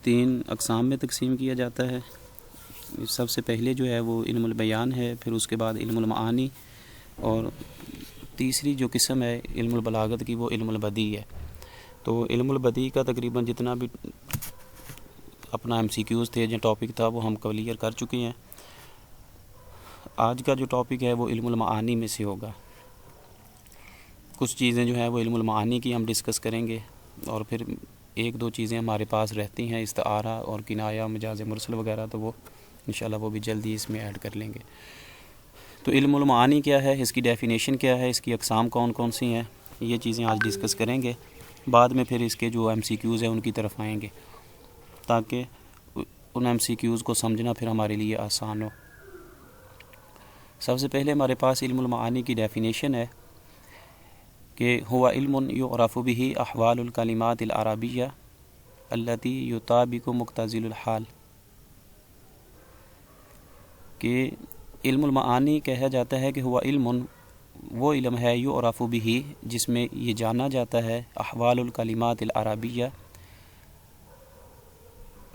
3 اقسام میں تقسیم کیا جاتا ہے۔ سب سے پہلے جو ہے وہ علم البیان ہے، پھر اس کے بعد علم المعانی، اور تیسری جو قسم ہے علم البلاغت کی وہ علم البدیع ہے۔ تو علم البدیع کا تقریباً جتنا بھی اپنا MCQs تھے جو ٹاپک تھا وہ ہم کلیئر کر چکے ہیں۔ آج کا جو ٹاپک ہے وہ علم المعانی میں سے ہوگا۔ کچھ چیزیں جو ہیں وہ علم المعانی کی ہم ڈسکس کریں گے، اور پھر 1-2 چیزیں ہمارے پاس رہتی ہیں استعارہ اور کنایہ، مجاز مرسل وغیرہ، تو وہ انشاءاللہ وہ بھی جلدی اس میں ایڈ کر لیں گے۔ تو علم المعانی کیا ہے، اس کی ڈیفینیشن کیا ہے، اس کی اقسام کون کون سی ہیں، یہ چیزیں آج ڈسکس کریں گے۔ بعد میں پھر اس کے جو MCQs ہیں ان کی طرف آئیں گے، تاکہ ان MCQs کو سمجھنا پھر ہمارے لیے آسان ہو۔ سب سے پہلے ہمارے پاس علم المعانی کی ڈیفینیشن ہے کہ ہوا علم یعرف به احوال الکلمات العربیہ التی یطابق مقتضی الحال، کہ علم المعانی کہا جاتا ہے کہ ہوا علم، وہ علم ہے یعرف به جس میں یہ جانا جاتا ہے احوال الکلمات العربیہ،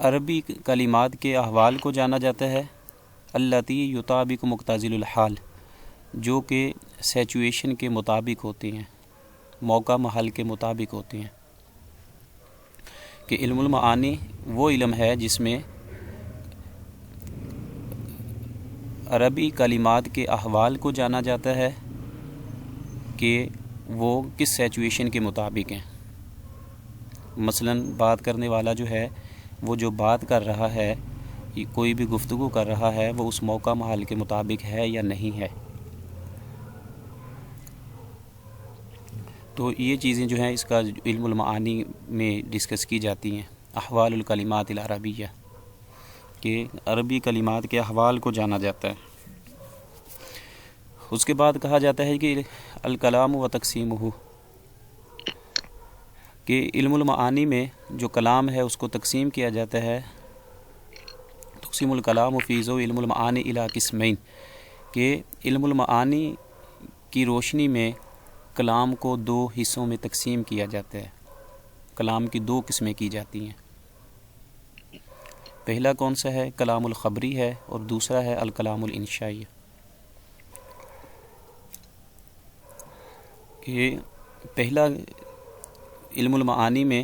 عربی کلمات کے احوال کو جانا جاتا ہے، التی یطابق مقتضی الحال، جو کہ سچویشن کے مطابق ہوتے ہیں، موقع محل کے مطابق ہوتے ہیں۔ کہ علم المعانی وہ علم ہے جس میں عربی کلمات کے احوال کو جانا جاتا ہے کہ وہ کس سچویشن کے مطابق ہیں۔ مثلاً بات کرنے والا جو ہے وہ جو بات کر رہا ہے، کوئی بھی گفتگو کر رہا ہے، وہ اس موقع محل کے مطابق ہے یا نہیں ہے۔ تو یہ چیزیں جو ہیں اس کا علم المعانی میں ڈسکس کی جاتی ہیں، احوال الکلمات العربیہ، کہ عربی کلمات کے احوال کو جانا جاتا ہے۔ اس کے بعد کہا جاتا ہے کہ الکلام و تقسیمہ، کہ علم المعانی میں جو کلام ہے اس کو تقسیم کیا جاتا ہے، تقسیم الکلام فی ضوء علم المعانی الی قسمین، کہ علم المعانی کی روشنی میں کلام کو 2 حصوں میں تقسیم کیا جاتا ہے۔ کلام کی 2 قسمیں کی جاتی ہیں۔ پہلا کون سا ہے؟ کلام الخبری ہے، اور دوسرا ہے الکلام الانشائی، کہ پہلا علم المعانی میں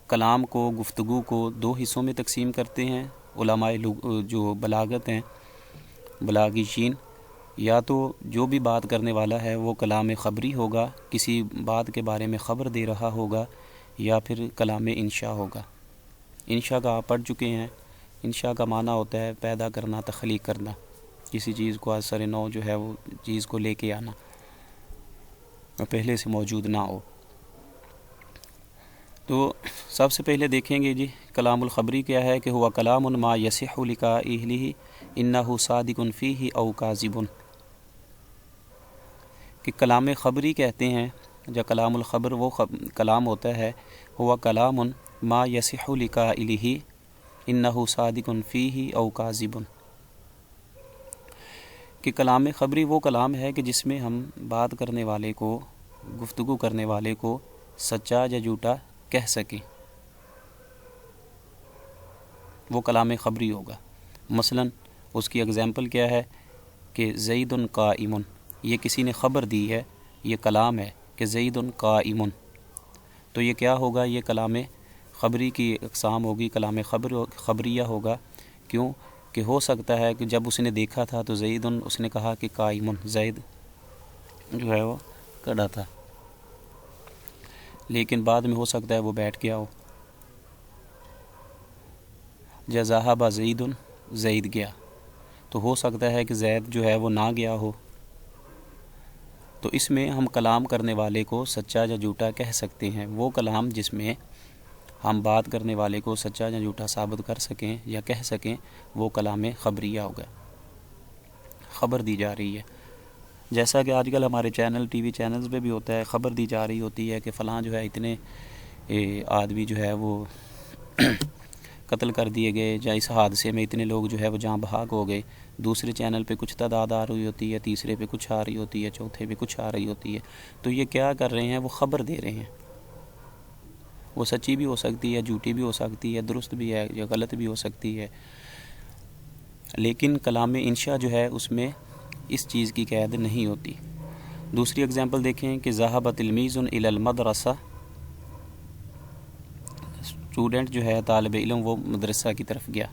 کلام کو، گفتگو کو 2 حصوں میں تقسیم کرتے ہیں علماء جو بلاغت ہیں، بلاغیین، یا تو جو بھی بات کرنے والا ہے وہ کلام خبری ہوگا، کسی بات کے بارے میں خبر دے رہا ہوگا، یا پھر کلام انشاء ہوگا۔ انشاء کا آپ پڑھ چکے ہیں۔ انشاء کا معنی ہوتا ہے پیدا کرنا، تخلیق کرنا، کسی چیز کو از سر نو جو ہے وہ چیز کو لے کے آنا، پہلے سے موجود نہ ہو۔ تو سب سے پہلے دیکھیں گے جی کلام الخبری کیا ہے، کہ ہوا کلام ما یصح لقائلہ انہ صادق فیہ او کاذب، کہ کلام خبری کہتے ہیں، جو کلام الخبر وہ کلام ہوتا ہے، ہوا کلام ما یصح لقائلہ انہ صادق فیہ او کاذب، کہ کلام خبری وہ کلام ہے کہ جس میں ہم بات کرنے والے کو، گفتگو کرنے والے کو سچا یا جھوٹا کہہ سکیں، وہ کلام خبری ہوگا۔ مثلاً اس کی اگزامپل کیا ہے کہ زید قائم، یہ کسی نے خبر دی ہے، یہ کلام ہے کہ زید قائم، تو یہ کیا ہوگا؟ یہ کلام خبری کی اقسام ہوگی، کلام خبریہ ہوگا۔ کیوں کہ ہو سکتا ہے کہ جب اس نے دیکھا تھا تو زید، اس نے کہا کہ قائم، زید جو ہے وہ کھڑا تھا، لیکن بعد میں ہو سکتا ہے وہ بیٹھ گیا ہو۔ یا ذہب زید، زید گیا، تو ہو سکتا ہے کہ زید جو ہے وہ نہ گیا ہو۔ تو اس میں ہم کلام کرنے والے کو سچا یا جھوٹا کہہ سکتے ہیں، وہ کلام جس میں ہم بات کرنے والے کو سچا یا جھوٹا ثابت کر سکیں یا کہہ سکیں، وہ کلام خبریہ ہوگا، خبر دی جا رہی ہے۔ جیسا کہ آج کل ہمارے چینل، ٹی وی چینلز پہ بھی ہوتا ہے، خبر دی جا رہی ہوتی ہے کہ فلاں جو ہے اتنے آدمی جو ہے وہ قتل کر دیے گئے، یا اس حادثے میں اتنے لوگ جو ہے وہ جاں بحق ہو گئے۔ دوسرے چینل پہ کچھ تعداد آ رہی ہوتی ہے، تیسرے پہ کچھ آ رہی ہوتی ہے، چوتھے پہ کچھ آ رہی ہوتی ہے۔ تو یہ کیا کر رہے ہیں؟ وہ خبر دے رہے ہیں، وہ سچی بھی ہو سکتی ہے، جھوٹی بھی ہو سکتی ہے، درست بھی ہے یا غلط بھی ہو سکتی ہے، لیکن کلام انشاء جو ہے اس میں اس چیز کی قید نہیں ہوتی۔ دوسری اگزامپل دیکھیں کہ ذہب تلمیذ الی المدرسہ، اسٹوڈنٹ جو ہے طالب علم وہ مدرسہ کی طرف گیا۔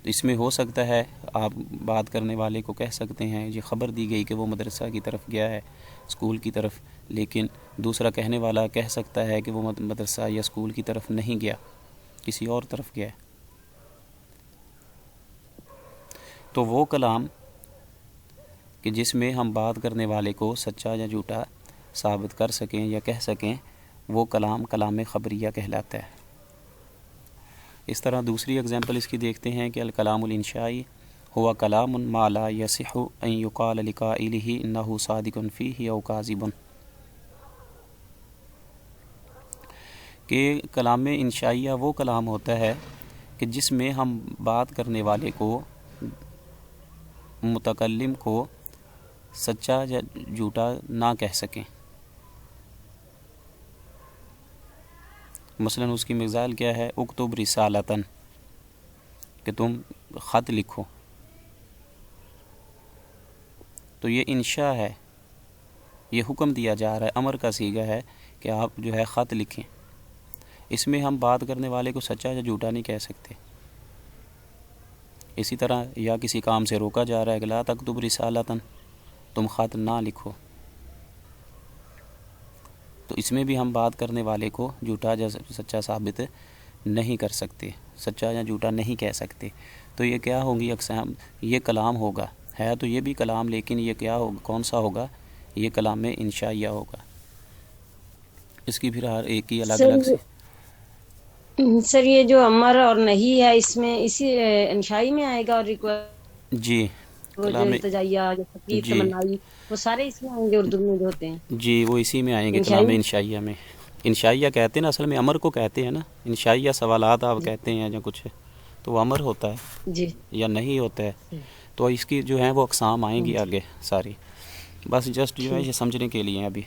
تو اس میں ہو سکتا ہے آپ بات کرنے والے کو کہہ سکتے ہیں یہ خبر دی گئی کہ وہ مدرسہ کی طرف گیا ہے، اسکول کی طرف، لیکن دوسرا کہنے والا کہہ سکتا ہے کہ وہ مدرسہ یا اسکول کی طرف نہیں گیا، کسی اور طرف گیا ہے۔ تو وہ کلام کہ جس میں ہم بات کرنے والے کو سچا یا جھوٹا ثابت کر سکیں یا کہہ سکیں، وہ کلام کلام خبریہ کہلاتا ہے۔ اس طرح دوسری اگزامپل اس کی دیکھتے ہیں کہ الکلام الانشائی ہوا کلام ما لا یصح ان یقال لقائلہ انہ صادق فیہ او کاذب، کہ کلام انشائیہ وہ کلام ہوتا ہے کہ جس میں ہم بات کرنے والے کو، متکلم کو سچا یا جھوٹا نہ کہہ سکیں۔ مثلا اس کی مثال کیا ہے؟ اکتب رسالتاً، کہ تم خط لکھو، تو یہ انشاء ہے، یہ حکم دیا جا رہا ہے، امر کا صیغہ ہے کہ آپ جو ہے خط لکھیں۔ اس میں ہم بات کرنے والے کو سچا یا جھوٹا نہیں کہہ سکتے۔ اسی طرح یا کسی کام سے روکا جا رہا ہے کہ لا تکتب رسالتاً، تم خط نہ لکھو، تو اس میں بھی ہم بات کرنے والے کو جھوٹا یا سچا ثابت نہیں کر سکتے، سچا یا جھوٹا نہیں کہہ سکتے۔ تو یہ کیا ہوگی اقسام؟ یہ کلام ہوگا، ہے تو یہ بھی کلام، لیکن یہ کیا ہوگا، کون سا ہوگا؟ یہ کلام انشائیہ ہوگا۔ اس کی پھر ہر ایک کی الگ الگ سے۔ سر یہ جو امر اور نہیں ہے اس میں اسی انشائی میں آئے گا، اور جی وہ جو کلام، التجائیہ، جو فقیر، جی تمنائی، وہ سارے اس میں آئیں گے اردو میں جو ہوتے ہیں جی وہ اسی میں آئیں گے، انشائی کلام میں؟ انشائیہ میں۔ انشائیہ کہتے ہیں نا، اصل میں امر کو کہتے ہیں نا، انشائیہ سوالات آپ جی کہتے ہیں یا کچھ، تو وہ امر ہوتا ہے جی یا نہیں ہوتا ہے۔ تو اس کی جو ہیں وہ اقسام آئیں گی آگے ساری، بس جسٹ جو ہے یہ سمجھنے کے لیے ابھی۔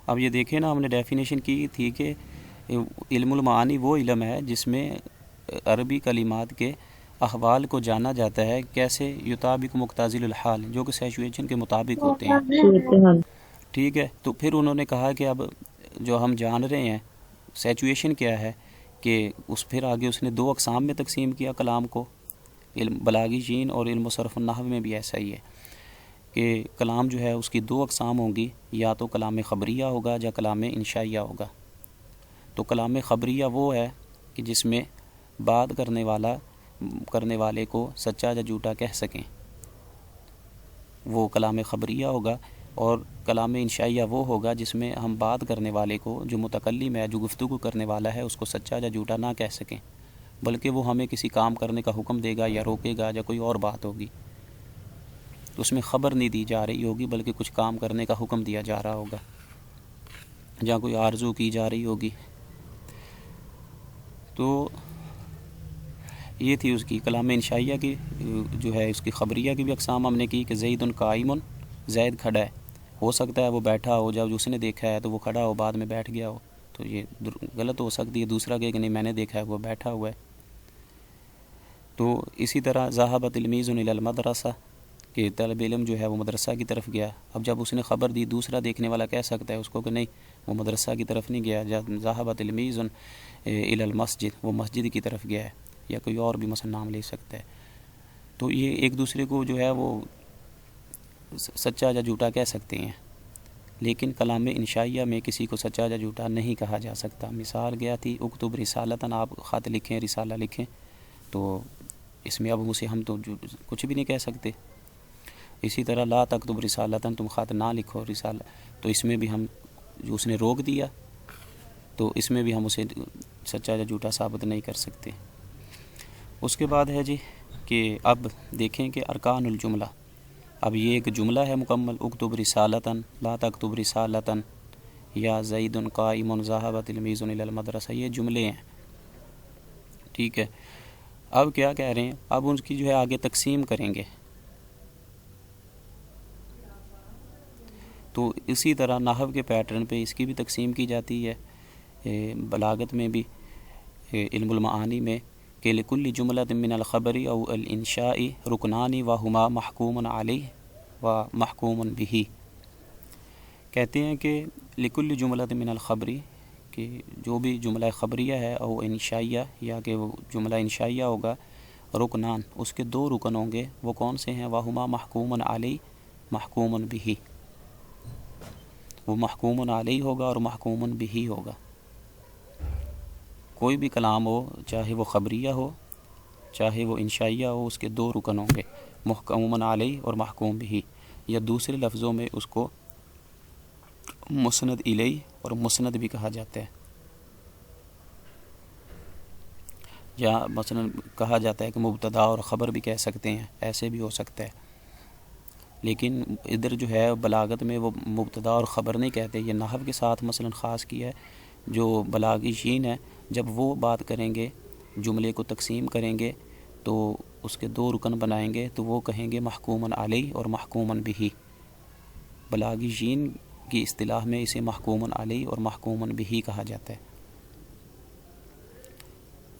اب یہ دیکھیں نا، ہم نے ڈیفینیشن کی تھی کہ علم المعانی وہ علم ہے جس میں عربی کلمات کے احوال کو جانا جاتا ہے، کیسے؟ یطابق مقتضی الحال، جو کہ سیچویشن کے مطابق ہوتے ہیں، ٹھیک ہے۔ تو پھر انہوں نے کہا کہ اب جو ہم جان رہے ہیں سیچویشن کیا ہے، کہ پھر آگے اس نے دو اقسام میں تقسیم کیا کلام کو، علم بلاغی جین اور علم و صرف النحو میں بھی ایسا ہی ہے کہ کلام جو ہے اس کی دو اقسام ہوں گی، یا تو کلام خبریہ ہوگا یا کلام انشائیہ ہوگا۔ تو کلام خبریہ وہ ہے کہ جس میں بات کرنے والے کو سچا یا جھوٹا کہہ سکیں، وہ کلام خبریہ ہوگا۔ اور کلام انشائیہ وہ ہوگا جس میں ہم بات کرنے والے کو، جو متکلم ہے، جو گفتگو کرنے والا ہے، اس کو سچا یا جھوٹا نہ کہہ سکیں، بلکہ وہ ہمیں کسی کام کرنے کا حکم دے گا یا روکے گا یا کوئی اور بات ہوگی، اس میں خبر نہیں دی جا رہی ہوگی بلکہ کچھ کام کرنے کا حکم دیا جا رہا ہوگا یا کوئی آرزو کی جا رہی ہوگی۔ تو یہ تھی اس کی کلام انشائیہ کی، جو ہے اس کی خبریہ کی بھی اقسام ہم نے کی کہ زید قائم، زید کھڑا ہے، ہو سکتا ہے وہ بیٹھا ہو، جب اس نے دیکھا ہے تو وہ کھڑا ہو، بعد میں بیٹھ گیا ہو، تو یہ غلط ہو سکتی ہے۔ دوسرا کہ نہیں، میں نے دیکھا ہے وہ بیٹھا ہوا ہے۔ تو اسی طرح ذہب تلمیذ الی المدرسہ، کہ طالب علم جو ہے وہ مدرسہ کی طرف گیا۔ اب جب اس نے خبر دی، دوسرا دیکھنے والا کہہ سکتا ہے اس کو کہ نہیں، وہ مدرسہ کی طرف نہیں گیا، جب ذہب تلمیذ الی المسجد، وہ مسجد کی طرف گیا ہے، یا کوئی اور بھی مثلا نام لے سکتا ہے۔ تو یہ ایک دوسرے کو جو ہے وہ سچا یا جھوٹا کہہ سکتے ہیں، لیکن کلام انشائیہ میں کسی کو سچا یا جھوٹا نہیں کہا جا سکتا۔ مثال گیا تھی اکتب رسالتاً، آپ خط لکھیں، رسالہ لکھیں، تو اس میں اب اسے ہم تو کچھ بھی نہیں کہہ سکتے۔ اسی طرح لا تکتب رسالتاً، تم خط نہ لکھو رسالہ، تو اس میں بھی ہم، جو اس نے روک دیا، تو اس میں بھی ہم اسے سچا یا جھوٹا ثابت نہیں کر سکتے۔ اس کے بعد ہے جی کہ اب دیکھیں کہ ارکان الجملہ، اب یہ ایک جملہ ہے مکمل، اکتب رسالتاً، لا تکتب رسالتاً، یا زید قائم، ذہب تلمیذ الی المدرسہ، یہ جملے ہیں، ٹھیک ہے۔ اب کیا کہہ رہے ہیں؟ اب ان کی جو ہے آگے تقسیم کریں گے۔ تو اسی طرح نحو کے پیٹرن پہ اس کی بھی تقسیم کی جاتی ہے بلاغت میں بھی علم المعانی میں کہ لکل جملۃ من الخبر او الانشاء رکنان وہما محکوم علیہ و محکوم بہ. کہتے ہیں کہ لکل جملۃ من الخبری کہ جو بھی جملہ خبریہ ہے او انشائیہ یا کہ وہ جملہ انشائیہ ہوگا رکنان اس کے دو رکن ہوں گے. وہ کون سے ہیں؟ وہما محکوم علیہ محکوم بہ. وہ محکوم علیہ ہوگا اور محکوم بہ ہوگا. کوئی بھی کلام ہو چاہے وہ خبریہ ہو چاہے وہ انشائیہ ہو اس کے دو رکن ہوں گے محکوم علیہ اور محکوم بہ، یا دوسرے لفظوں میں اس کو مسند الیہ اور مسند بھی کہا جاتا ہے، یا مثلا کہا جاتا ہے کہ مبتدا اور خبر بھی کہہ سکتے ہیں، ایسے بھی ہو سکتا ہے. لیکن ادھر جو ہے بلاغت میں وہ مبتدا اور خبر نہیں کہتے، یہ نحو کے ساتھ مثلا خاص کیا ہے. جو بلاغیشین ہیں جب وہ بات کریں گے جملے کو تقسیم کریں گے تو اس کے دو رکن بنائیں گے تو وہ کہیں گے محکومن علیہ اور محکومن بہ. بلاغیشین کی اصطلاح میں اسے محکومن علیہ اور محکومن بہ کہا جاتا ہے.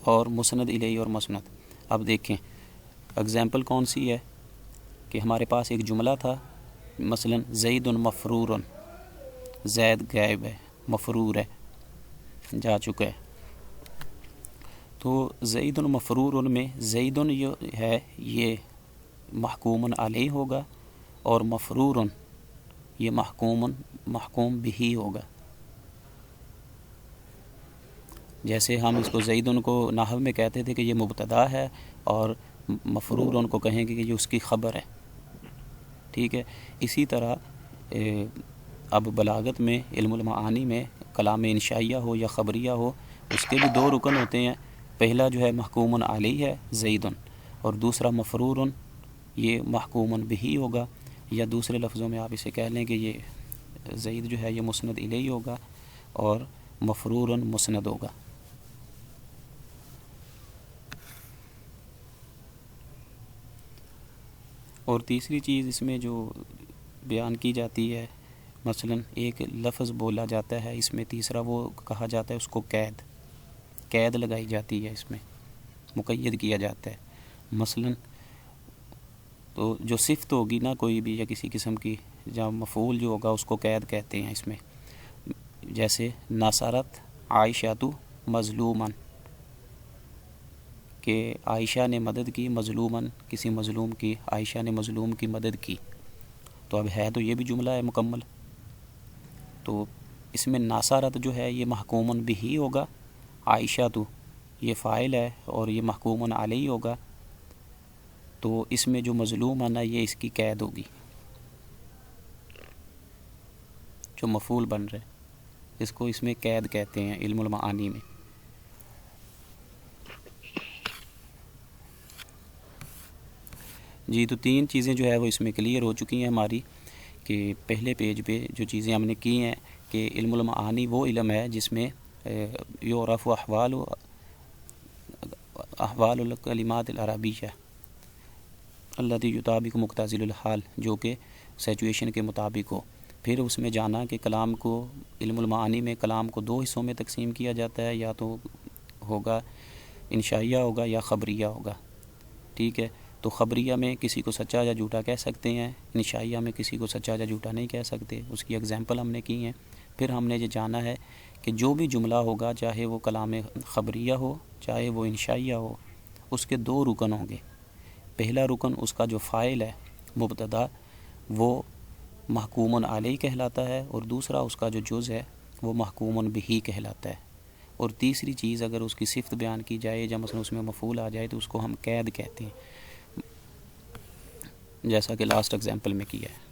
اور مسند الیہ اور مسند، اب دیکھیں اگزامپل کون سی ہے کہ ہمارے پاس ایک جملہ تھا مثلا زید مفرور، زید غائب ہے، مفرور ہے، جا چکا ہے. تو زید مفرور میں زید یہ ہے یہ محکومن علیہ ہوگا اور مفرور یہ محکوم بہ ہوگا. جیسے ہم اس کو زیدن کو نحو میں کہتے تھے کہ یہ مبتدا ہے اور مفرور ان کو کہیں گے کہ یہ اس کی خبر ہے. ٹھیک ہے. اسی طرح اب بلاغت میں علم المعانی میں کلام انشائیہ ہو یا خبریہ ہو اس کے بھی دو رکن ہوتے ہیں. پہلا جو ہے محکومن علیہ ہے زیدن، اور دوسرا مفرور یہ محکومن بہ ہوگا، یا دوسرے لفظوں میں آپ اسے کہہ لیں کہ یہ زید جو ہے یہ مسند الیہ ہوگا اور مفرور مسند ہوگا. اور تیسری چیز اس میں جو بیان کی جاتی ہے مثلا ایک لفظ بولا جاتا ہے اس میں تیسرا وہ کہا جاتا ہے اس کو قید لگائی جاتی ہے، اس میں مقید کیا جاتا ہے. مثلا تو جو صفت ہوگی نا کوئی بھی یا کسی قسم کی یا مفعول جو ہوگا اس کو قید کہتے ہیں اس میں. جیسے ناصرت عائشہ مظلومن کہ عائشہ نے مدد کی مظلومن کسی مظلوم کی، عائشہ نے مظلوم کی مدد کی. تو اب ہے تو یہ بھی جملہ ہے مکمل. تو اس میں ناصرت جو ہے یہ محکومن بہ ہوگا، عائشہ تو یہ فاعل ہے اور یہ محکومن علیہ ہوگا. تو اس میں جو مظلوم ہے نا یہ اس کی قید ہوگی، جو مفعول بن رہے اس کو اس میں قید کہتے ہیں علم المعانی میں. جی تو تین چیزیں جو ہے وہ اس میں کلیئر ہو چکی ہیں ہماری کہ پہلے پیج پہ جو چیزیں ہم نے کی ہیں کہ علم المعانی وہ علم ہے جس میں یعرف احوال الکلمات العربیہ التی یطابق مقتضی الحال، جو کہ سچویشن کے مطابق ہو. پھر اس میں جانا کہ کلام کو علم المعانی میں کلام کو دو حصوں میں تقسیم کیا جاتا ہے، یا تو ہوگا انشائیہ ہوگا یا خبریہ ہوگا. ٹھیک ہے. تو خبریہ میں کسی کو سچا یا جھوٹا کہہ سکتے ہیں، انشائیہ میں کسی کو سچا یا جھوٹا نہیں کہہ سکتے. اس کی اگزامپل ہم نے کی ہیں. پھر ہم نے یہ جانا ہے کہ جو بھی جملہ ہوگا چاہے وہ کلام خبریہ ہو چاہے وہ انشائیہ ہو اس کے دو رکن ہوں گے. پہلا رکن اس کا جو فاعل ہے مبتدا وہ محکومن علیہ کہلاتا ہے، اور دوسرا اس کا جو جز ہے وہ محکومن بہ کہلاتا ہے. اور تیسری چیز اگر اس کی صفت بیان کی جائے یا مثلا اس میں مفعول آ جائے تو اس کو ہم قید کہتے ہیں، جیسا کہ لاسٹ ایگزامپل میں کیا ہے.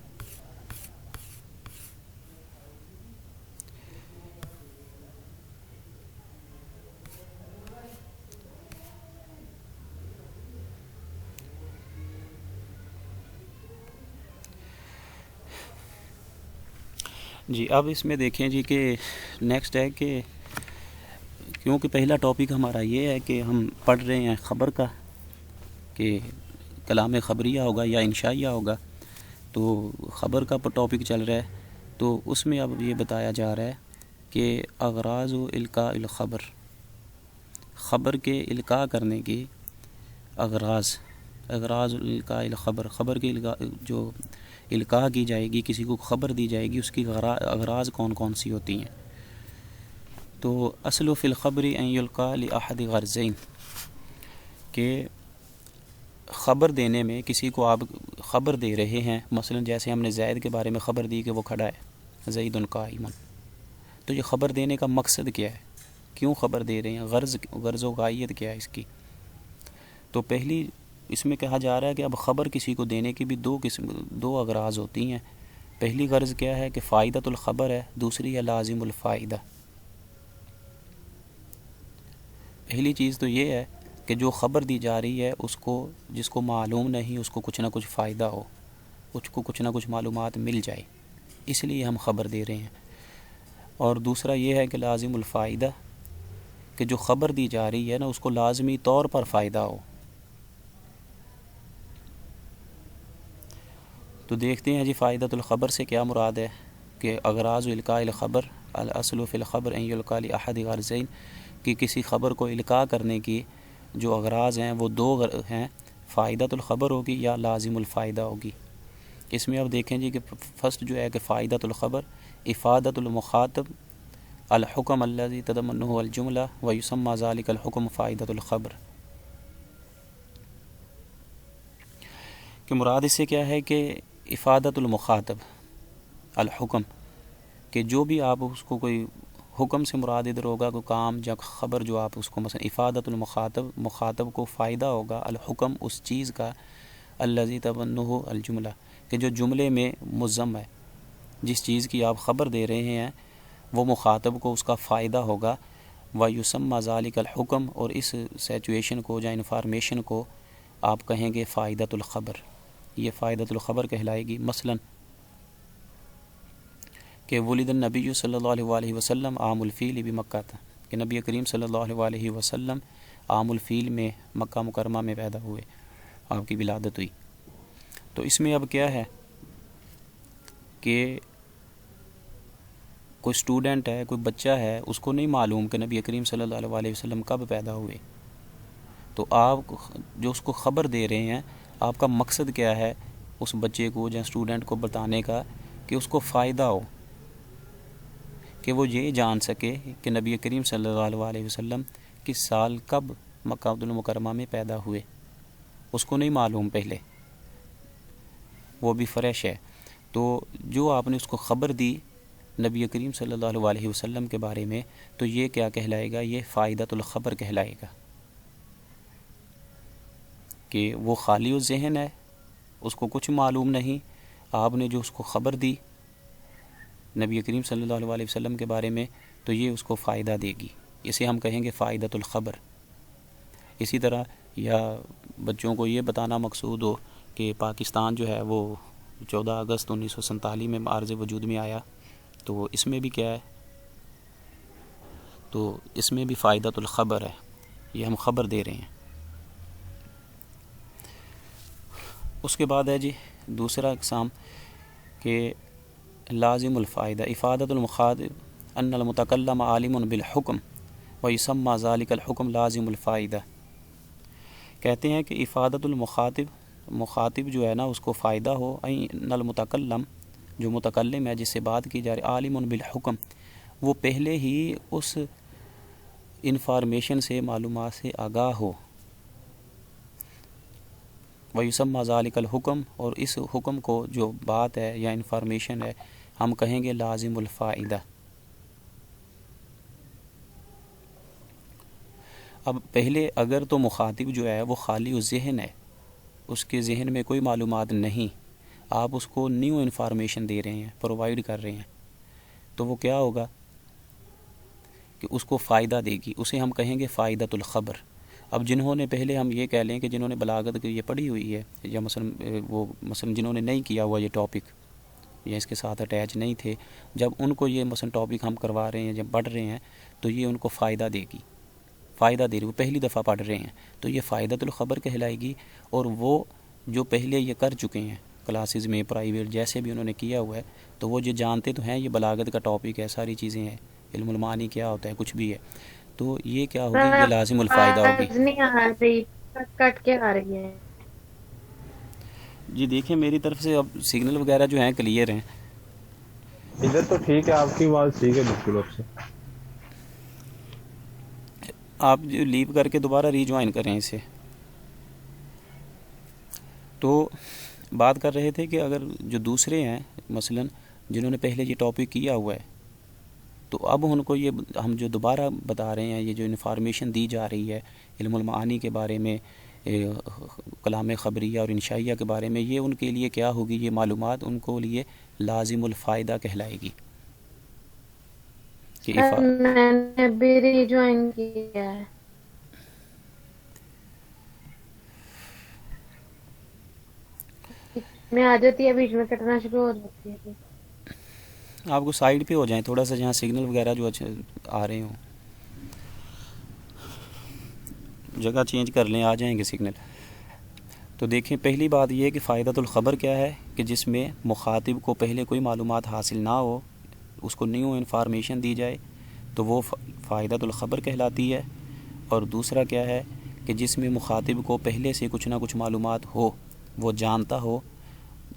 جی اب اس میں دیکھیں جی کہ نیکسٹ ہے کہ کیونکہ پہلا ٹاپک ہمارا یہ ہے کہ ہم پڑھ رہے ہیں خبر کا کہ کلام خبریہ ہوگا یا انشائیہ ہوگا، تو خبر کا ٹاپک چل رہا ہے. تو اس میں اب یہ بتایا جا رہا ہے کہ اغراض و القاء الخبر، خبر کے القاء کرنے کی اغراض القاء الخبر، خبر کے جو القاء کی جائے گی، کسی کو خبر دی جائے گی، اس کی اغراض کون کون سی ہوتی ہیں۔ تو اصل فی الخبر ان یلقى لأحد غرضین، کہ خبر دینے میں کسی کو آپ خبر دے رہے ہیں، مثلا جیسے ہم نے زید کے بارے میں خبر دی کہ وہ کھڑا ہے، زید قائم، تو یہ خبر دینے کا مقصد کیا ہے، کیوں خبر دے رہے ہیں، غرض و غایت کیا ہے اس کی۔ تو پہلی اس میں کہا جا رہا ہے کہ اب خبر کسی کو دینے کی بھی دو اغراض ہوتی ہیں۔ پہلی غرض کیا ہے کہ فائدۃ الخبر ہے، دوسری ہے لازم الفائدہ۔ پہلی چیز تو یہ ہے کہ جو خبر دی جا رہی ہے اس کو، جس کو معلوم نہیں، اس کو کچھ نہ کچھ فائدہ ہو، اس کو کچھ نہ کچھ معلومات مل جائے، اس لیے ہم خبر دے رہے ہیں۔ اور دوسرا یہ ہے کہ لازم الفائدہ، کہ جو خبر دی جا رہی ہے نا اس کو لازمی طور پر فائدہ ہو۔ تو دیکھتے ہیں جی فائدۃ الخبر سے کیا مراد ہے، کہ اغراض و القاء الخبر، الاصل فی الخبر ان یلقى لأحد غرضین، کہ کسی خبر کو القاء کرنے کی جو اغراض ہیں وہ دو ہیں، فائدۃ الخبر ہوگی یا لازم الفائدہ ہوگی۔ اس میں اب دیکھیں جی کہ فرسٹ جو ہے کہ فائدۃ الخبر افادۃ المخاطب الحکم الذی تضمنہ الجملہ ویسمى ذلک الحکم فائدۃ الخبر، کہ مراد اس سے کیا ہے کہ افادۃ المخاطب الحکم، کہ جو بھی آپ اس کو کوئی حکم سے مراد ادھر ہوگا کوئی کام یا خبر جو آپ اس کو مثلا افادۃ المخاطب، مخاطب کو فائدہ ہوگا، الحکم اس چیز کا، الذی تضمنہ الجملہ، کہ جو جملے میں مضم ہے، جس چیز کی آپ خبر دے رہے ہیں وہ مخاطب کو اس کا فائدہ ہوگا، ویسمى ذلک الحکم، اور اس سچویشن کو یا انفارمیشن کو آپ کہیں گے فائدۃ الخبر، یہ فائدۃ الخبر کہلائے گی۔ مثلا کہ ولد النبی صلی اللہ علیہ وسلم عام الفیل بمکہ تھا، کہ نبی کریم صلی اللہ علیہ وسلم عام الفیل میں مکہ مکرمہ میں پیدا ہوئے، آپ کی ولادت ہوئی۔ تو اس میں اب کیا ہے کہ کوئی اسٹوڈنٹ ہے، کوئی بچہ ہے، اس کو نہیں معلوم کہ نبی کریم صلی اللہ علیہ وسلم کب پیدا ہوئے، تو آپ جو اس کو خبر دے رہے ہیں، آپ کا مقصد کیا ہے اس بچے کو یا اسٹوڈنٹ کو بتانے کا، کہ اس کو فائدہ ہو، کہ وہ یہ جان سکے کہ نبی کریم صلی اللہ علیہ وسلم کس سال کب مکہ المکرمہ میں پیدا ہوئے، اس کو نہیں معلوم پہلے، وہ بھی فریش ہے۔ تو جو آپ نے اس کو خبر دی نبی کریم صلی اللہ علیہ وسلم کے بارے میں، تو یہ کیا کہلائے گا، یہ فائدۃ الخبر کہلائے گا، کہ وہ خالی الذہن ہے، اس کو کچھ معلوم نہیں، آپ نے جو اس کو خبر دی نبی کریم صلی اللہ علیہ وسلم کے بارے میں، تو یہ اس کو فائدہ دے گی، اسے ہم کہیں گے فائدۃ الخبر۔ اسی طرح یا بچوں کو یہ بتانا مقصود ہو کہ پاکستان جو ہے وہ 14 اگست 1947 میں عارض وجود میں آیا، تو اس میں بھی کیا ہے، تو اس میں بھی فائدۃ الخبر ہے، یہ ہم خبر دے رہے ہیں۔ اس کے بعد ہے جی دوسرا اقسام کہ لازم الفائدہ افادۃ المخاطب ان المتکلم عالم بالحکم ویسمى ذلک الحکم لازم الفائدہ، کہتے ہیں کہ افادۃ المخاطب، مخاطب جو ہے نا اس کو فائدہ ہو، ان المتکلم، جو متکلم ہے جس سے بات کی جا رہی، عالم بالحکم، وہ پہلے ہی اس انفارمیشن سے، معلومات سے آگاہ ہو، ویسمى ذلک الحکم، اور اس حکم کو جو بات ہے یا انفارمیشن ہے ہم کہیں گے لازم الفائدہ۔ اب پہلے اگر تو مخاطب جو ہے وہ خالی الذہن ہے، اس کے ذہن میں کوئی معلومات نہیں، آپ اس کو نیو انفارمیشن دے رہے ہیں، پرووائڈ کر رہے ہیں، تو وہ کیا ہوگا کہ اس کو فائدہ دے گی، اسے ہم کہیں گے فائدۃ الخبر۔ اب جنہوں نے پہلے ہم یہ کہہ لیں کہ جنہوں نے بلاغت کی یہ پڑھی ہوئی ہے، یا مثلا جنہوں نے نہیں کیا ہوا یہ ٹاپک یا اس کے ساتھ اٹیچ نہیں تھے، جب ان کو یہ مثلا ٹاپک ہم کروا رہے ہیں، جب پڑھ رہے ہیں، تو یہ ان کو فائدہ دے گی، فائدہ دے رہی، وہ پہلی دفعہ پڑھ رہے ہیں، تو یہ فائدۃ الخبر کہلائے گی۔ اور وہ جو پہلے یہ کر چکے ہیں، کلاسز میں پرائیویٹ جیسے بھی انہوں نے کیا ہوا ہے، تو وہ جو جانتے تو ہیں یہ بلاغت کا ٹاپک ہے، ساری چیزیں ہیں، علم المعانی کیا ہوتا ہے، کچھ بھی ہے، تو یہ کیا ہوگی، یہ لازم الفائدہ ہوگی۔ آواز نہیں آ رہی، کٹ کٹ کے آ رہی ہے۔ جی دیکھیں میری طرف سے اب سگنل وغیرہ جو ہیں کلیئر ہیں۔ ادھر تو ٹھیک ہے، آپ کی آواز ٹھیک ہے بالکل اب سے۔ آپ جو لیو کر کے دوبارہ ری جوائن کریں اسے۔ تو بات کر رہے تھے کہ اگر جو دوسرے ہیں مثلا جنہوں نے پہلے یہ ٹاپک کیا ہوا ہے، تو اب ان کو یہ ہم جو دوبارہ بتا رہے ہیں، یہ جو انفارمیشن دی جا رہی ہے علم المعانی کے بارے میں، کلام خبریہ اور انشائیہ کے بارے میں، یہ ان کے لیے کیا ہوگی، یہ معلومات ان کو لیے لازم الفائدہ کہلائے گی کہ میں نے ابھی ری جوائن کیا ہے۔ میں آ جاتی ہے، بیچ میں کٹنا شروع ہو جاتی ہے۔ آپ کو سائڈ پہ ہو جائیں تھوڑا سا، جہاں سگنل وغیرہ جو اچھے آ رہے ہوں، جگہ چینج کر لیں، آ جائیں گے سگنل۔ تو دیکھیں پہلی بات یہ ہے کہ فائدۃ الخبر کیا ہے، کہ جس میں مخاطب کو پہلے کوئی معلومات حاصل نہ ہو، اس کو نیو انفارمیشن دی جائے، تو وہ فائدۃ الخبر کہلاتی ہے۔ اور دوسرا کیا ہے کہ جس میں مخاطب کو پہلے سے کچھ نہ کچھ معلومات ہو، وہ جانتا ہو،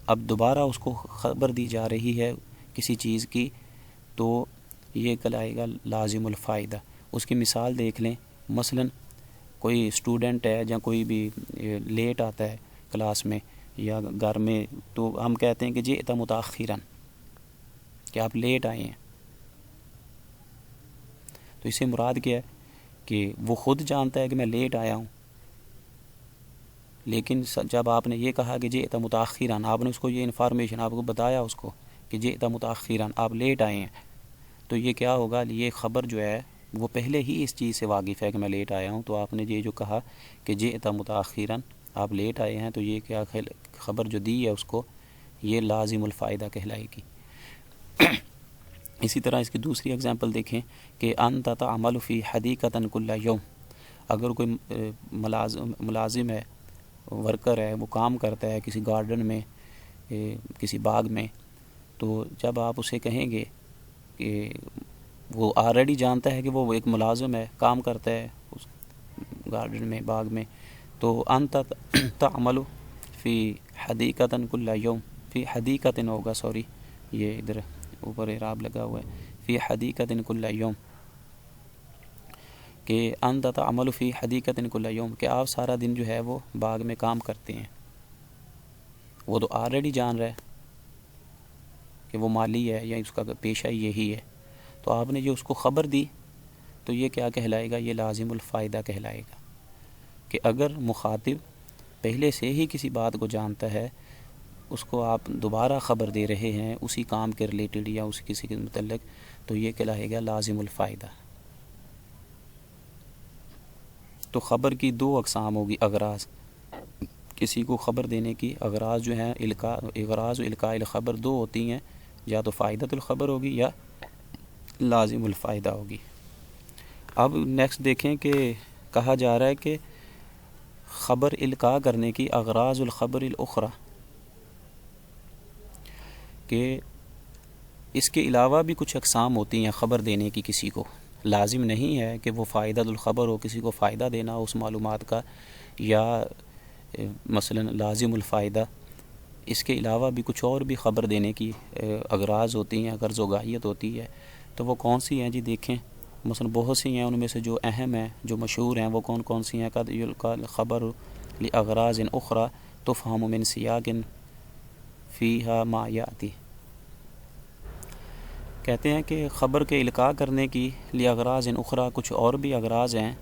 اب دوبارہ اس کو خبر دی جا رہی ہے کسی چیز کی، تو یہ کہلائے گا لازم الفائدہ۔ اس کی مثال دیکھ لیں، مثلا کوئی اسٹوڈنٹ ہے یا کوئی بھی لیٹ آتا ہے کلاس میں یا گھر میں، تو ہم کہتے ہیں کہ جئت متاخراً، کہ آپ لیٹ آئے ہیں۔ تو اس سے مراد کیا ہے کہ وہ خود جانتا ہے کہ میں لیٹ آیا ہوں، لیکن جب آپ نے یہ کہا کہ جئت متاخراً، آپ نے اس کو یہ انفارمیشن آپ کو بتایا اس کو کہ جئت متاخراً، آپ لیٹ آئے ہیں، تو یہ کیا ہوگا، یہ خبر جو ہے وہ پہلے ہی اس چیز سے واقف ہے کہ میں لیٹ آیا ہوں، تو آپ نے یہ جو کہا کہ جئت متاخراً، آپ لیٹ آئے ہیں، تو یہ کیا خبر جو دی ہے اس کو، یہ لازم الفائدہ کہلائے گی۔ اسی طرح اس کی دوسری اگزامپل دیکھیں کہ انت تعمل فی حدیقۃ کل یوم، اگر کوئی ملازم ہے، ورکر ہے، وہ کام کرتا ہے کسی گارڈن میں، کسی باغ میں، تو جب آپ اسے کہیں گے کہ وہ آلریڈی جانتا ہے کہ وہ ایک ملازم ہے، کام کرتا ہے اس گارڈن میں، باغ میں، تو انت تعمل فی حدیقۃ کل یوم، فی حدیقۃ ہوگا، سوری یہ ادھر اوپر اعراب لگا ہوا ہے، فی حدیقۃ کل یوم، کہ انت تعمل فی حدیقۃ کل یوم، کہ آپ سارا دن جو ہے وہ باغ میں کام کرتے ہیں۔ وہ تو آلریڈی جان رہا ہے کہ وہ مالی ہے یا اس کا پیشہ یہی ہے، تو آپ نے جو اس کو خبر دی، تو یہ کیا کہلائے گا، یہ لازم الفائدہ کہلائے گا۔ کہ اگر مخاطب پہلے سے ہی کسی بات کو جانتا ہے، اس کو آپ دوبارہ خبر دے رہے ہیں اسی کام کے ریلیٹڈ یا اس کسی کے متعلق، تو یہ کہلائے گا لازم الفائدہ۔ تو خبر کی دو اقسام ہوگی، اغراض، کسی کو خبر دینے کی اغراض جو ہیں، اغراض و القاء الخبر دو ہوتی ہیں، یا تو فائدۃ الخبر ہوگی یا لازم الفائدہ ہوگی۔ اب نیکسٹ دیکھیں کہ کہا جا رہا ہے کہ خبر القاء کرنے کی اغراض الخبر الاخری، کہ اس کے علاوہ بھی کچھ اقسام ہوتی ہیں خبر دینے کی کسی کو، لازم نہیں ہے کہ وہ فائدۃ الخبر ہو، کسی کو فائدہ دینا ہو اس معلومات کا، یا مثلا لازم الفائدہ، اس کے علاوہ بھی کچھ اور بھی خبر دینے کی اغراض ہوتی ہیں، غرض و غایت ہوتی ہے، تو وہ کون سی ہیں جی دیکھیں، مثلا بہت سی ہیں، ان میں سے جو اہم ہیں، جو مشہور ہیں، وہ کون کون سی ہیں، قد یلقى الخبر لاغراض اخرى تفهم من سیاق فیہا ما یاتی، کہتے ہیں کہ خبر کے القاء کرنے کی لاغراض اخرى کچھ اور بھی اغراض ہیں،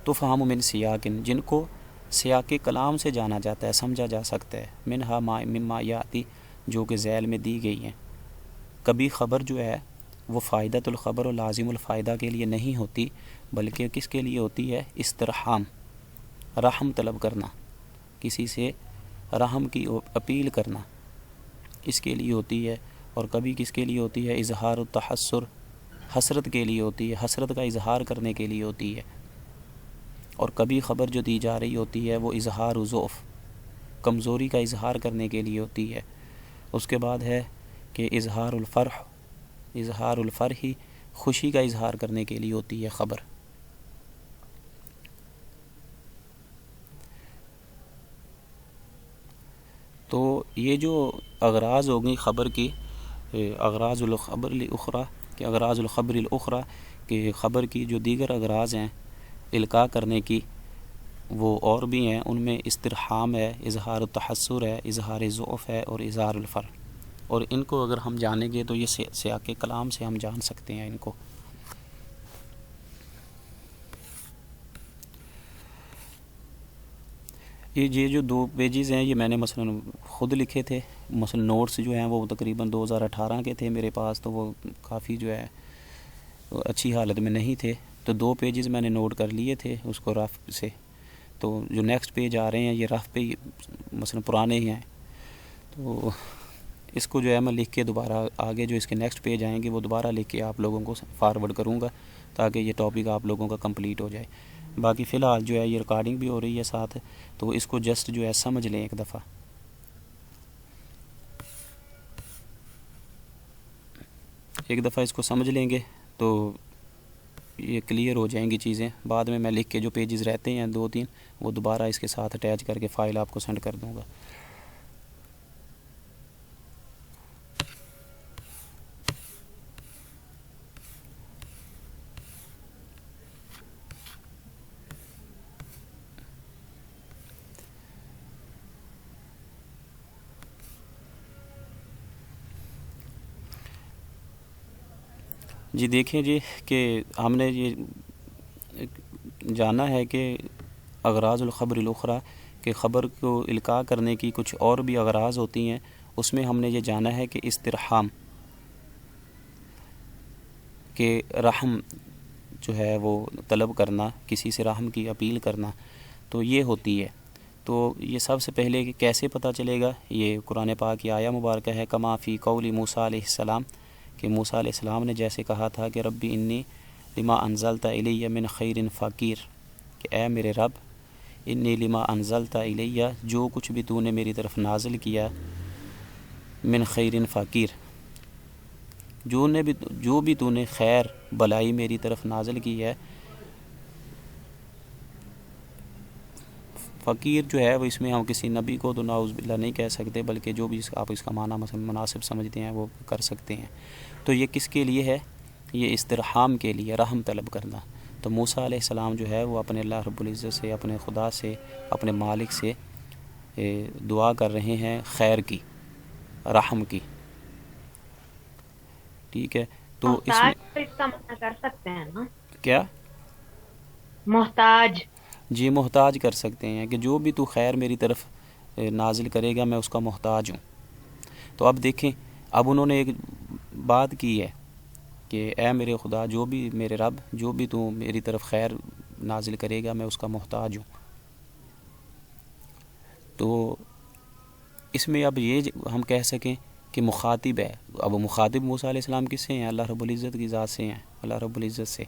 تفهم من سیاق، جن کو سیاق کلام سے جانا جاتا ہے، سمجھا جا سکتا ہے، منہا مما یاتی، جو کہ ذیل میں دی گئی ہیں۔ کبھی خبر جو ہے وہ فائدۃ الخبر و لازم الفائدہ کے لیے نہیں ہوتی، بلکہ کس کے لیے ہوتی ہے، استرحام، رحم طلب کرنا، کسی سے رحم کی اپیل کرنا، اس کے لیے ہوتی ہے۔ اور کبھی کس کے لیے ہوتی ہے، اظہار التحسر، حسرت کے لیے ہوتی ہے، حسرت کا اظہار کرنے کے لیے ہوتی ہے۔ اور کبھی خبر جو دی جا رہی ہوتی ہے وہ اظہار ضعف، کمزوری کا اظہار کرنے کے لیے ہوتی ہے. اس کے بعد ہے کہ اظہار الفرح خوشی کا اظہار کرنے کے لیے ہوتی ہے خبر. تو یہ جو اغراض ہو گئی خبر کی، اغراض الخبر الاخرى کہ اغراض الخبر الاخرى کہ خبر کی جو دیگر اغراض ہیں القاء کرنے کی وہ اور بھی ہیں. ان میں استرحام ہے، اظہار التحسر ہے، اظہار ضعف ہے اور اظہار الفرح. اور ان کو اگر ہم جانیں گے تو یہ سیاق کلام سے ہم جان سکتے ہیں ان کو. یہ جو 2 پیجز ہیں یہ میں نے مثلا خود لکھے تھے. مثلا نوٹس جو ہیں وہ تقریباً 2018 کے تھے میرے پاس، تو وہ کافی جو ہے اچھی حالت میں نہیں تھے. تو 2 پیجز میں نے نوٹ کر لیے تھے اس کو رف سے. تو جو نیکسٹ پیج آ رہے ہیں یہ رف پہ مثلا پرانے ہی ہیں. تو اس کو جو ہے میں لکھ کے دوبارہ آگے جو اس کے نیکسٹ پیج آئیں گے وہ دوبارہ لکھ کے آپ لوگوں کو فارورڈ کروں گا تاکہ یہ ٹاپک آپ لوگوں کا کمپلیٹ ہو جائے. باقی فی الحال جو ہے یہ ریکارڈنگ بھی ہو رہی ہے ساتھ، تو اس کو جسٹ جو ہے سمجھ لیں ایک دفعہ. اس کو سمجھ لیں گے تو یہ کلیئر ہو جائیں گی چیزیں. بعد میں لکھ کے جو پیجز رہتے ہیں 2-3 وہ دوبارہ اس کے ساتھ اٹیچ کر کے فائل آپ کو سینڈ کر دوں گا. جی دیکھیں جی کہ ہم نے یہ جانا ہے کہ اغراض الخبر الاخرى کہ خبر کو القاء کرنے کی کچھ اور بھی اغراض ہوتی ہیں. اس میں ہم نے یہ جانا ہے کہ استرحام کہ رحم جو ہے وہ طلب کرنا، کسی سے رحم کی اپیل کرنا، تو یہ ہوتی ہے. تو یہ سب سے پہلے کہ کیسے پتہ چلے گا، یہ قرآن پاک کی آیہ مبارکہ ہے کما فی قول موسیٰ علیہ السلام کہ موسیٰ علیہ السلام نے جیسے کہا تھا کہ ربی انی لما انزلت الی من خیر فقیر کہ اے میرے رب انی لما انزلت الی جو کچھ بھی تو نے میری طرف نازل کیا من خیر فقیر جو بھی تو نے خیر بلائی میری طرف نازل کی ہے. فقیر جو ہے وہ اس میں ہم کسی نبی کو تو نعوذ باللہ نہیں کہہ سکتے، بلکہ جو بھی آپ اس کا معنی مثلا مناسب سمجھتے ہیں وہ کر سکتے ہیں. تو یہ کس کے لیے ہے؟ یہ استرحام کے لیے، رحم طلب کرنا. تو موسیٰ علیہ السلام جو ہے وہ اپنے اللہ رب العزت سے، اپنے خدا سے، اپنے مالک سے دعا کر رہے ہیں خیر کی، رحم کی. ٹھیک ہے. تو اس میں محتاج اس کا معنی کر سکتے ہیں نا، کیا محتاج. جی محتاج کر سکتے ہیں کہ جو بھی تو خیر میری طرف نازل کرے گا میں اس کا محتاج ہوں. تو اب دیکھیں، اب انہوں نے ایک بات کی ہے کہ اے میرے خدا، جو بھی میرے رب، جو بھی تو میری طرف خیر نازل کرے گا میں اس کا محتاج ہوں. تو اس میں اب یہ ہم کہہ سکیں کہ مخاطب ہے. اب مخاطب موسیٰ علیہ السلام کس سے ہیں؟ اللہ رب العزت کی ذات سے ہیں، اللہ رب العزت سے.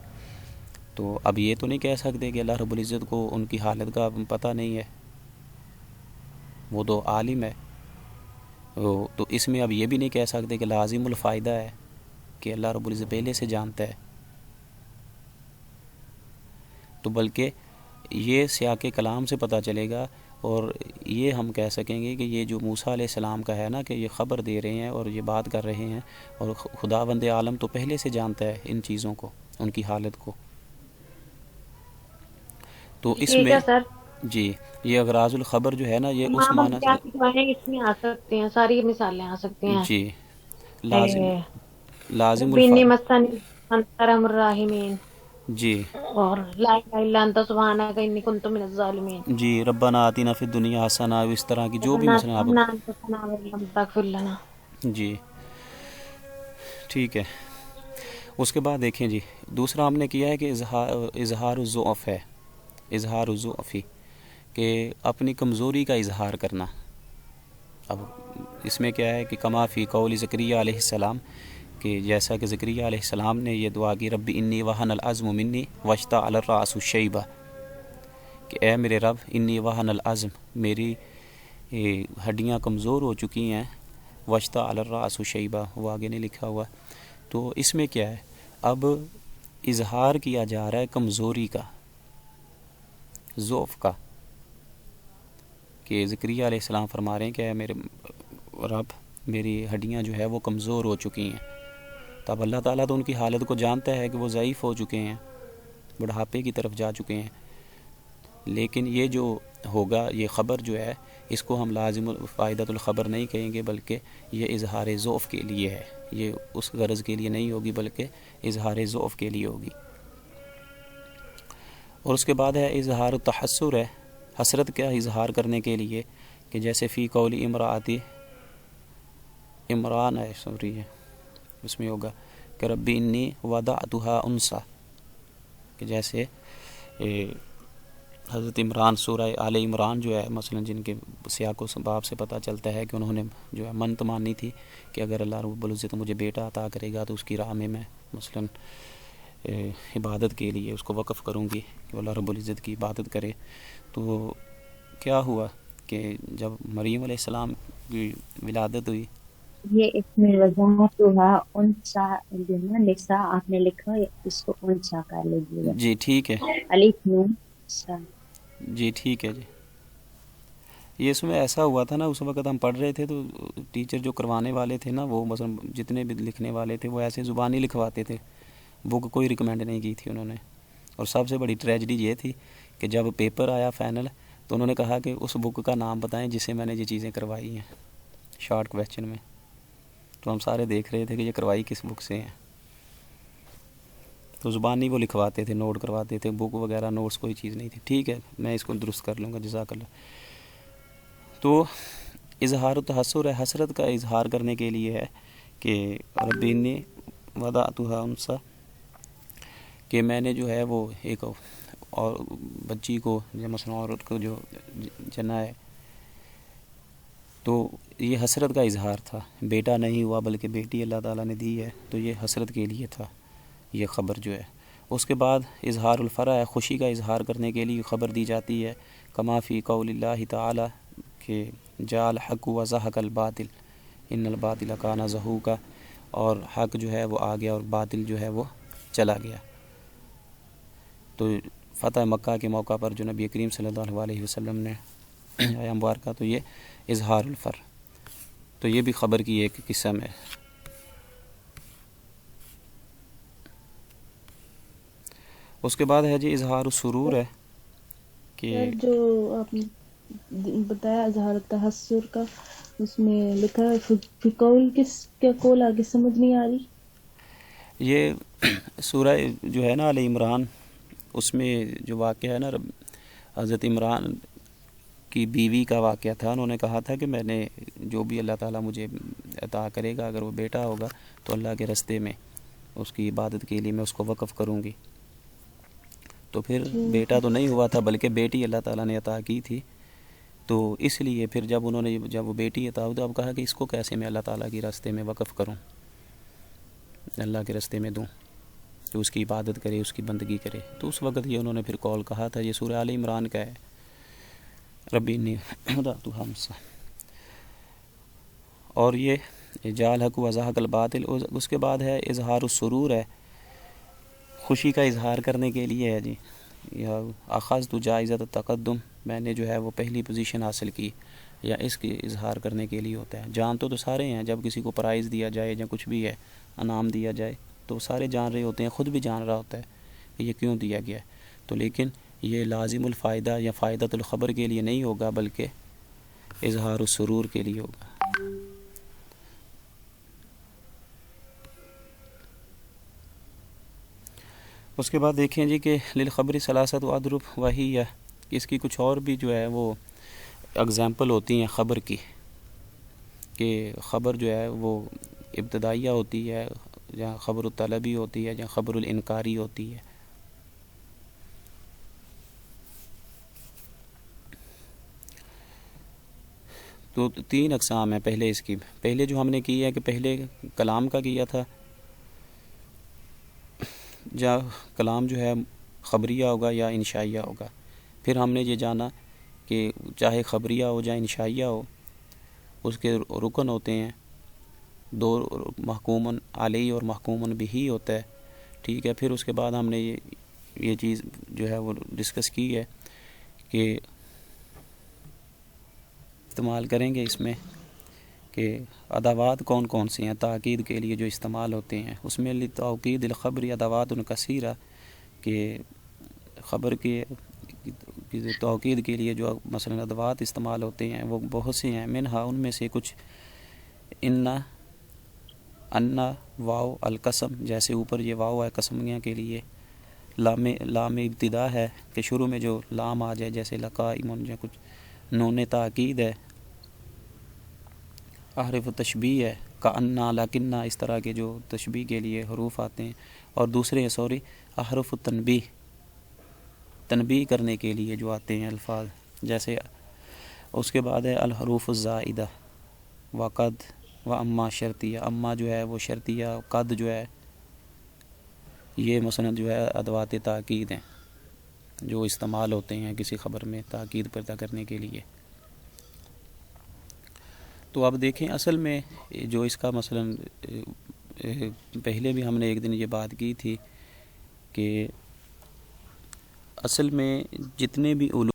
تو اب یہ تو نہیں کہہ سکتے کہ اللہ رب العزت کو ان کی حالت کا پتہ نہیں ہے، وہ تو عالم ہے. تو اس میں اب یہ بھی نہیں کہہ سکتے کہ لازم الفائدہ ہے کہ اللہ رب العزت پہلے سے جانتا ہے. تو بلکہ یہ سیاق کلام سے پتہ چلے گا، اور یہ ہم کہہ سکیں گے کہ یہ جو موسیٰ علیہ السلام کا ہے نا کہ یہ خبر دے رہے ہیں اور یہ بات کر رہے ہیں، اور خداوند عالم تو پہلے سے جانتا ہے ان چیزوں کو، ان کی حالت کو. تو اس ٹھیک میں ہے سر. جی یہ اغراض الخبر جو ہے نا یہ اس امام معنی کیا سکھوائیں اس میں آ سکتے ہیں، ساری مثالیں آ سکتی ہیں. جی لازم بینی مسن انترم الراحمین جی اور لا الہ الا انت سبحانک انی کنت من الظالمین. جی ربنا آتنا فی الدنیا حسنہ، اس طرح کی جو بھی مثلا آپ جی ٹھیک ہے. اس کے بعد دیکھیں جی دوسرا ہم نے کیا ہے کہ اظہار الضعف ہے، اظہار الضعفی کہ اپنی کمزوری کا اظہار کرنا. اب اس میں کیا ہے کہ کما فی قول زکریا علیہ السلام کہ جیسا کہ زکریا علیہ السلام نے یہ دعا کی رب انی وہن العظم منی واشتعل الرأس شیبہ کہ اے میرے رب انی وہن العظم، میری ہڈیاں کمزور ہو چکی ہیں، وشتا علی الراس شیبہ، وہ آگے نہیں لکھا ہوا. تو اس میں کیا ہے، اب اظہار کیا جا رہا ہے کمزوری کا، ضعف کا، کہ زکریا علیہ السلام فرما رہے ہیں کہ اے میرے رب، میری ہڈیاں جو ہے وہ کمزور ہو چکی ہیں. تب اللہ تعالیٰ تو ان کی حالت کو جانتا ہے کہ وہ ضعیف ہو چکے ہیں، بڑھاپے کی طرف جا چکے ہیں. لیکن یہ جو ہوگا، یہ خبر جو ہے، اس کو ہم لازم فائدۃ الخبر نہیں کہیں گے، بلکہ یہ اظہار ضعف کے لیے ہے. یہ اس غرض کے لیے نہیں ہوگی، بلکہ اظہار ضعف کے لیے ہوگی. اور اس کے بعد ہے اظہار التحسر، ہے حسرت کا اظہار کرنے کے لیے، کہ جیسے فی قول امراتی عمران ہے، سوری ہے اس میں ہوگا کہ ربی انی وضعتها انسا، کہ جیسے حضرت عمران سورہ آل عمران جو ہے مثلا، جن کے سیاق و سباب سے پتہ چلتا ہے کہ انہوں نے جو ہے منت مانی تھی کہ اگر اللہ رب العزت مجھے بیٹا عطا کرے گا تو اس کی راہ میں مثلا عبادت کے لیے اس کو وقف کروں گی کہ اللہ رب العزت کی عبادت کرے. تو کیا ہوا کہ جب مریم علیہ السلام کی ولادت ہوئی، یہ اس میں وضاحت ہوا انسا جو ہے نا، نساء آپ نے لکھا ہے، اس کو انسا کر لیجیے گا، جی ٹھیک ہے، الف نون سا. جی ٹھیک ہے جی. یہ اس میں ایسا ہوا تھا نا، اس وقت ہم پڑھ رہے تھے تو ٹیچر جو کروانے والے تھے نا، وہ مثلا جتنے بھی لکھنے والے تھے وہ ایسے زبانی لکھواتے تھے، بک کوئی ریکمینڈ نہیں کی تھی انہوں نے. اور سب سے بڑی ٹریجڈی یہ تھی کہ جب پیپر آیا فائنل تو انہوں نے کہا کہ اس بک کا نام بتائیں جس سے میں نے یہ چیزیں کروائی ہیں، شارٹ کویسچن میں. تو ہم سارے دیکھ رہے تھے کہ یہ کروائی کس بک سے ہیں. تو زبانی وہ لکھواتے تھے، نوٹ کرواتے تھے، بک وغیرہ نوٹس کوئی چیز نہیں تھی. ٹھیک ہے، میں اس کو درست کر لوں گا، جزاک اللہ. تو اظہار التحسر ہے، حسرت کا اظہار کرنے کے لیے ہے کہ رب انی وضعتها انسا، کہ میں نے جو ہے وہ ایک اور بچی کو، یا مثلا عورت کو جو جنا ہے، تو یہ حسرت کا اظہار تھا. بیٹا نہیں ہوا بلکہ بیٹی اللہ تعالیٰ نے دی ہے، تو یہ حسرت کے لیے تھا یہ خبر جو ہے. اس کے بعد اظہار الفرح ہے، خوشی کا اظہار کرنے کے لیے خبر دی جاتی ہے، کما فی قول اللہ تعالیٰ کہ جاء الحق وزہق الباطل ان الباطل کان زہوقا، اور حق جو ہے وہ آ گیا اور باطل جو ہے وہ چلا گیا. تو فتح مکہ کے موقع پر جو نبی کریم صلی اللہ علیہ وسلم نے آیا مبارکہ، تو یہ اظہار الفرح، تو یہ بھی خبر کی ایک قسم ہے. اس کے بعد ہے جی اظہار السرور، ہے کہ سر جو آپ نے بتایا اظہار تحسر کا، اس میں لکھا ہے فی قول، کس کیا قول آگے سمجھ نہیں آ رہی. یہ سورہ جو ہے نا آل عمران، اس میں جو واقعہ ہے نا، حضرت عمران کی بیوی کا واقعہ تھا. انہوں نے کہا تھا کہ میں نے جو بھی اللہ تعالیٰ مجھے عطا کرے گا، اگر وہ بیٹا ہوگا تو اللہ کے راستے میں اس کی عبادت کے لیے میں اس کو وقف کروں گی. تو پھر بیٹا تو نہیں ہوا تھا بلکہ بیٹی اللہ تعالیٰ نے عطا کی تھی. تو اس لیے پھر جب وہ بیٹی عطا ہوئی تو اب کہا کہ اس کو کیسے میں اللہ تعالیٰ کے راستے میں وقف کروں، اللہ کے راستے میں دوں، تو اس کی عبادت کرے، اس کی بندگی کرے. تو اس وقت یہ انہوں نے پھر قول کہا تھا. یہ سورہ آل عمران کا ہے، ربی انی وضعتها انسا. اور یہ جاء الحق وزہق الباطل. اس کے بعد ہے اظہار السرور، ہے خوشی کا اظہار کرنے کے لیے ہے جی. یا اخذت جائزۃ التقدم، میں نے جو ہے وہ پہلی پوزیشن حاصل کی، یا اس کی اظہار کرنے کے لیے ہوتا ہے. جان تو سارے ہیں، جب کسی کو پرائز دیا جائے یا کچھ بھی ہے، انعام دیا جائے، تو سارے جان رہے ہوتے ہیں، خود بھی جان رہا ہوتا ہے کہ یہ کیوں دیا گیا ہے. تو لیکن یہ لازم الفائدہ یا فائدۃ الخبر کے لیے نہیں ہوگا، بلکہ اظہار السرور کے لیے ہوگا. اس کے بعد دیکھیں جی کہ للخبر ثلاثۃ اضرب وہی ہے، کہ اس کی کچھ اور بھی جو ہے وہ اگزامپل ہوتی ہیں خبر کی، کہ خبر جو ہے وہ ابتدائیہ ہوتی ہے، یا خبر الطلبی ہوتی ہے، یا خبر الانکاری ہوتی ہے. تو 3 اقسام ہیں پہلے اس کی. پہلے جو ہم نے کی ہے کہ پہلے کلام کا کیا تھا، یا کلام جو ہے خبریہ ہوگا یا انشائیہ ہوگا. پھر ہم نے یہ جانا کہ چاہے خبریہ ہو یا انشائیہ ہو، اس کے رکن ہوتے ہیں، 2 محکومن علی اور محکومن بہی ہوتا ہے، ٹھیک ہے۔ پھر اس کے بعد ہم نے یہ چیز جو ہے وہ ڈسکس کی ہے کہ استعمال کریں گے اس میں کہ ادوات کون کون سی ہیں تاکید کے لیے جو استعمال ہوتے ہیں۔ اس میں لتوکید الخبر ادوات کثیرہ، کہ خبر کے توکید کے لیے جو مثلا ادوات استعمال ہوتے ہیں وہ بہت سے ہیں، منہا ان میں سے کچھ انا واو القسم، جیسے اوپر یہ واو ہے قسمیہ کے لیے، لام ابتدا ہے کہ شروع میں جو لام آ جائے، جیسے لقائم یا کچھ، نون تاکید ہے، حرف تشبیہ ہے کأنہ لکنہ، اس طرح کے جو تشبیہ کے لیے حروف آتے ہیں، اور دوسرے حرف تنبیہ، تنبیہ کرنے کے لیے جو آتے ہیں الفاظ، جیسے اس کے بعد ہے الحروف الزائدہ وقد و اما شرطیہ، اما جو ہے وہ شرطیہ، قد جو ہے یہ مثلا جو ہے ادوات تاکید ہیں جو استعمال ہوتے ہیں کسی خبر میں تاکید پیدا کرنے کے لیے۔ تو اب دیکھیں اصل میں جو اس کا مثلا پہلے بھی ہم نے ایک دن یہ بات کی تھی کہ اصل میں جتنے بھی علوم